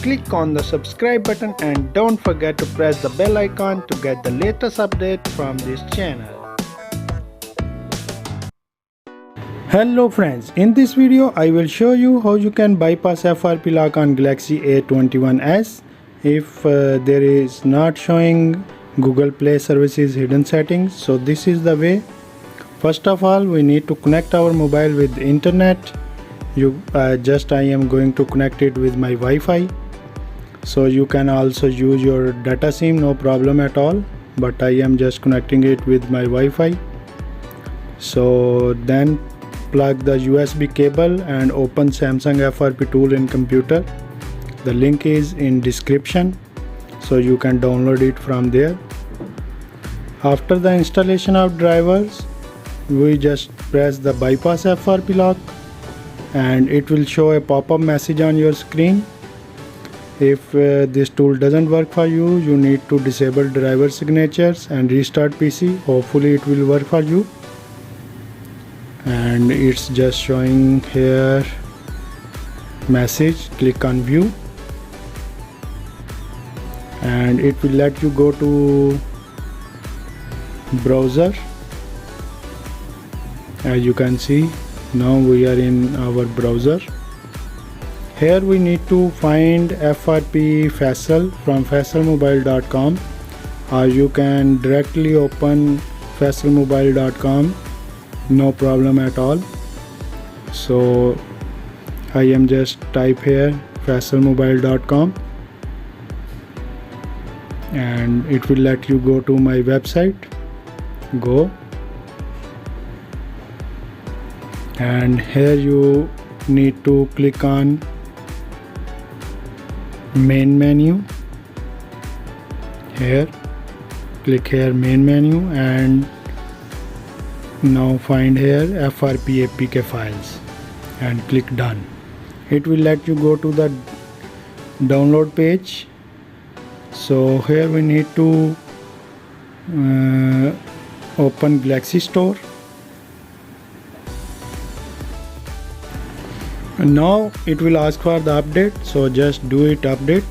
click on the subscribe button and don't forget to press the bell icon to get the latest update from this channel. Hello friends, in this video I will show you how you can bypass FRP lock on Galaxy A21s if there is not showing Google Play Services hidden settings. So this is the way. First of all, we need to connect our mobile with internet. I am going to connect it with my Wi-Fi. So you can also use your data SIM, no problem at all, but I am just connecting it with my Wi-Fi. So then plug the USB cable and open Samsung FRP tool in computer. The link is in description, so you can download it from there. After the installation of drivers, we just press the bypass FRP lock and it will show a pop-up message on your screen. If this tool doesn't work for you, you need to disable driver signatures and restart PC. Hopefully it will work for you. And it's just showing here message. Click on view and it will let you go to browser. As you can see, now we are in our browser. Here we need to find FRP Faisal from faisalmobile.com, or you can directly open faisalmobile.com, no problem at all. So I am just type here faisalmobile.com and it will let you go to my website. Go, and here you need to click on main menu. Here, click here main menu and now find here FRP APK files and click done. It will let you go to the download page. So here we need to open Galaxy Store. And now it will ask for the update, so just do it update,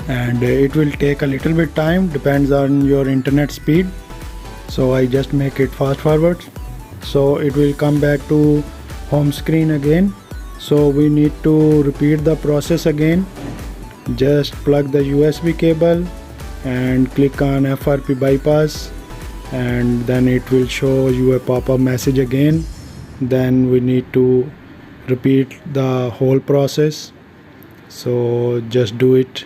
and it will take a little bit time, depends on your internet speed. So I just make it fast forward, so it will come back to home screen again. So we need to repeat the process again. Just plug the USB cable and click on FRP bypass, and then it will show you a pop-up message again. Then we need to repeat the whole process. So just do it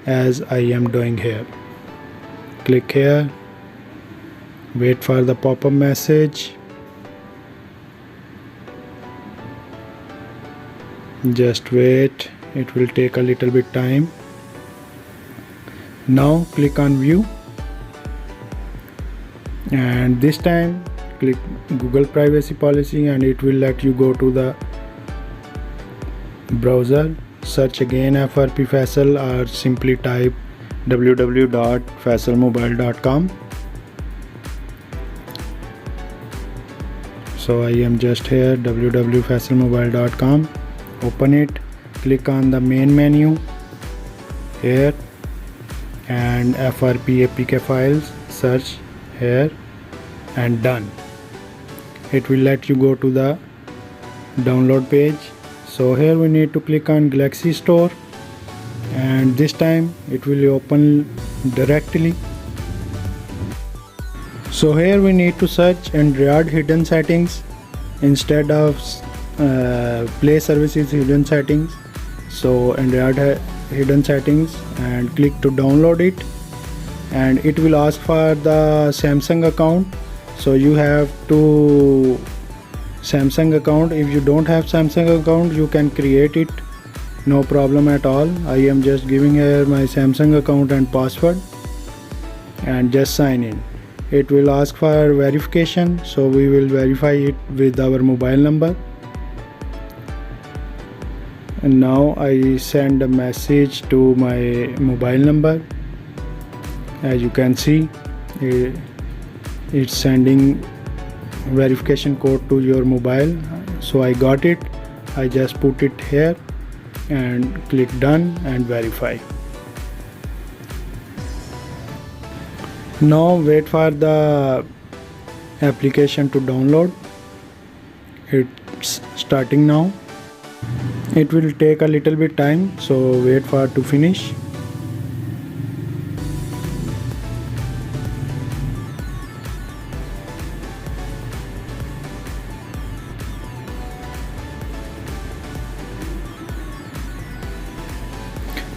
as I am doing here. Click here, wait for the pop-up message. Just wait, it will take a little bit time. Now click on view, and this time click Google privacy policy and it will let you go to the browser. Search again FRP Faisal or simply type www.faisalmobile.com. So I am just here, www.faisalmobile.com. Open it, click on the main menu here and FRP APK files, search here and done. It will let you go to the download page. So here we need to click on Galaxy Store, and this time it will open directly. So here we need to search Android hidden settings instead of Play Services hidden settings. So Android hidden settings, and click to download it, and it will ask for the Samsung account. So you have to Samsung account. If you don't have Samsung account, you can create it, no problem at all. I am just giving here my Samsung account and password and just sign in. It will ask for verification, so we will verify it with our mobile number. And now I send a message to my mobile number. As you can see, it's sending verification code to your mobile. So I got it, I just put it here and click done and verify. Now wait for the application to download. It's starting now. It will take a little bit time, so wait for it to finish.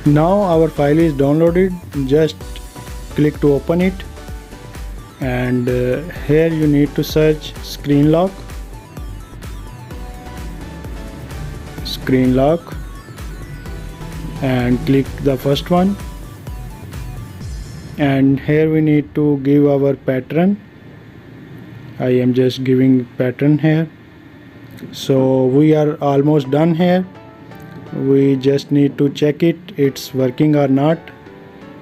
Now our file is downloaded. Just click to open it, and here you need to search screen lock, and click the first one, and here we need to give our pattern. I am just giving pattern here. So we are almost done here. We just need to check it's working or not.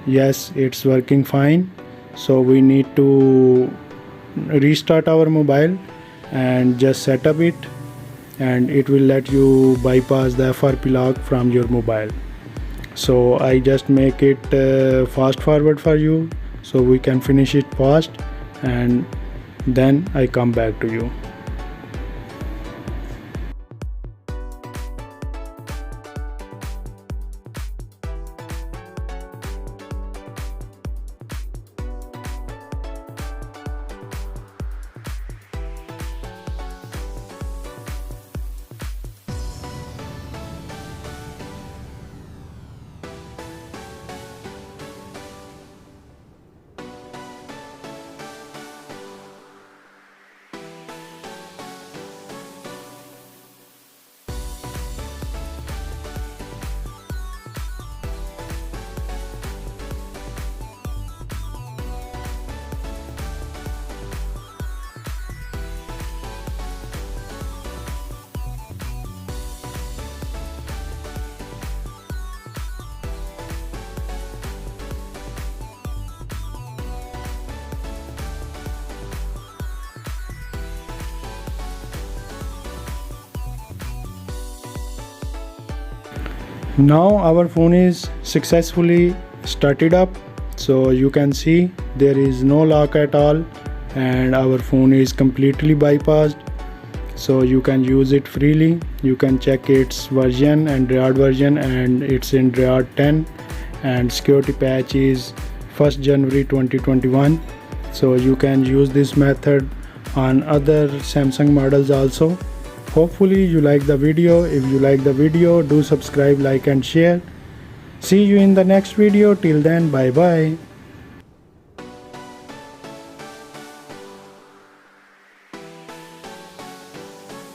Yes, it's working fine. So we need to restart our mobile and just set up it, and it will let you bypass the FRP lock from your mobile. So I just make it fast forward for you so we can finish it fast, and then I come back to you. Now our phone is successfully started up, so you can see there is no lock at all, and our phone is completely bypassed, so you can use it freely. You can check its version, Android version, and it's in Android 10, and security patch is 1st January 2021. So you can use this method on other Samsung models also. Hopefully you like the video. If you like the video, do subscribe, like and share. See you in the next video. Till then, bye bye.